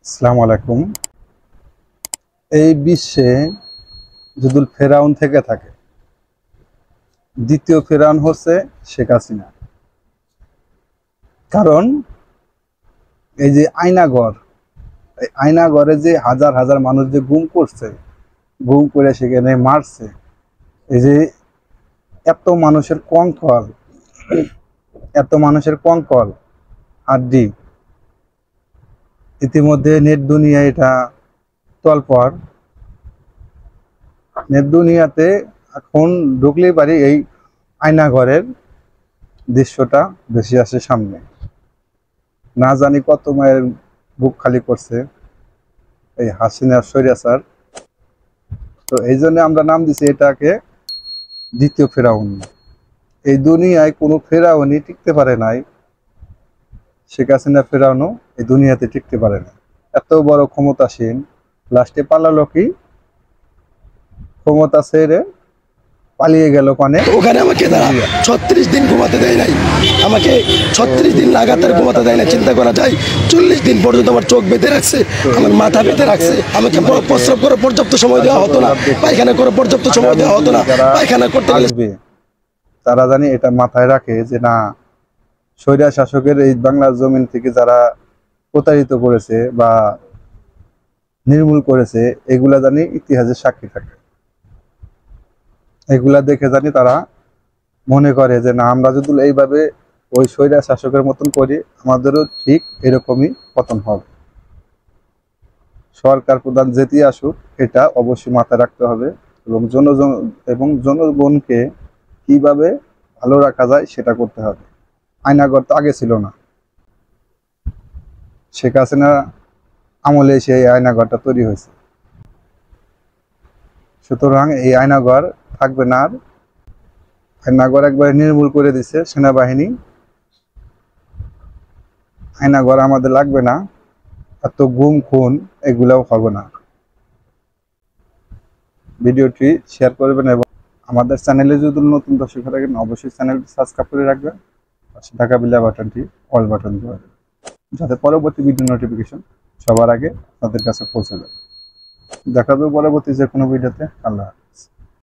আসসালামু আলাইকুম। এই বিশ্বে যদি ফেরাউন থেকে থাকে, দ্বিতীয় ফেরাউন হচ্ছে শেখ হাসিনা। কারণ এই যে আয়নাঘর, এই আয়নাঘরে যে হাজার হাজার মানুষ যে গুম করছে, গুম করে সেখানে মারছে, এই যে এত মানুষের কঙ্কাল, এত মানুষের কঙ্কাল হাড্ডি, ইতিমধ্যে নেট দুনিয়া এটা তলপর। নেট দুনিয়াতে এখন ঢুকলেই পারি এই আয়নাঘরের দৃশ্যটা বেশি আসে সামনে। না জানি কত মায়ের বুক খালি করছে এই হাসিনার স্বৈরাচার। তো এই জন্য আমরা নাম দিছি এটাকে দ্বিতীয় ফেরাউন। এই দুনিয়ায় কোনো ফেরাউনই টিকতে পারে নাই, শেখ হাসিনা ফেরাউনও এই দুনিয়াতে টিকতে পারে না। এত বড় ক্ষমতাসীন, লাস্টে পালালো কি, ক্ষমতা ছেড়ে পালিয়ে গেল কানে। ওখানে আমাকে তারা 36 দিন ঘুমাতে দেয় নাই, আমাকে 36 দিন লাগাতার ঘুমাতে দেয় না। চিন্তা করা যায়, 40 দিন পর্যন্ত আমার চোখ বেঁধে রাখছে, আমার মাথা বেঁধে রাখছে। আমাকে প্রস্রাব করে পর্যাপ্ত সময় দেওয়া হতো না, পায়খানা করে পর্যাপ্ত সময় দেওয়া হতো না। পায়খানা করতে আসবে তারা জানি এটা মাথায় রাখে যে না, স্বৈরা শাসকের এই বাংলার জমিন থেকে যারা প্রতারিত করেছে বা নির্মূল করেছে, এগুলা জানি ইতিহাসের সাক্ষী থাকে। এগুলা দেখে জানি তারা মনে করে যে না, আমরা যদি এইভাবে ওই স্বৈরা শাসকের মতন করি, আমাদেরও ঠিক এরকমই পতন হবে। সরকার প্রধান যেটি আসুক, এটা অবশ্যই মাথায় রাখতে হবে এবং জনগণকে কিভাবে ভালো রাখা যায় সেটা করতে হবে। আয়নাঘর তো আগে ছিল না, শেখ হাসিনা আমলে সেই আয়নাঘরটা তৈরি হয়েছে। সুতরাং এই আয়নাঘর থাকবে না। আর আয়নাঘর একবারে নির্মূল করে দিছে সেনাবাহিনী। আয়নাঘর আমাদের লাগবে না, এত গুম খুন এগুলাও হবে না। ভিডিওটি শেয়ার করবেন এবং আমাদের চ্যানেলে যদি নতুন দর্শক থাকেন অবশ্যই চ্যানেলটি সাবস্ক্রাইব করে রাখবেন। পাশে থাকা বেল বাটনটি অল বাটন দেবেন, যাতে পরবর্তী ভিডিও নোটিফিকেশন সবার আগে আপনাদের কাছে পৌঁছে যায়। দেখা যাবে পরবর্তী যে কোনো ভিডিওতে। আল্লাহ।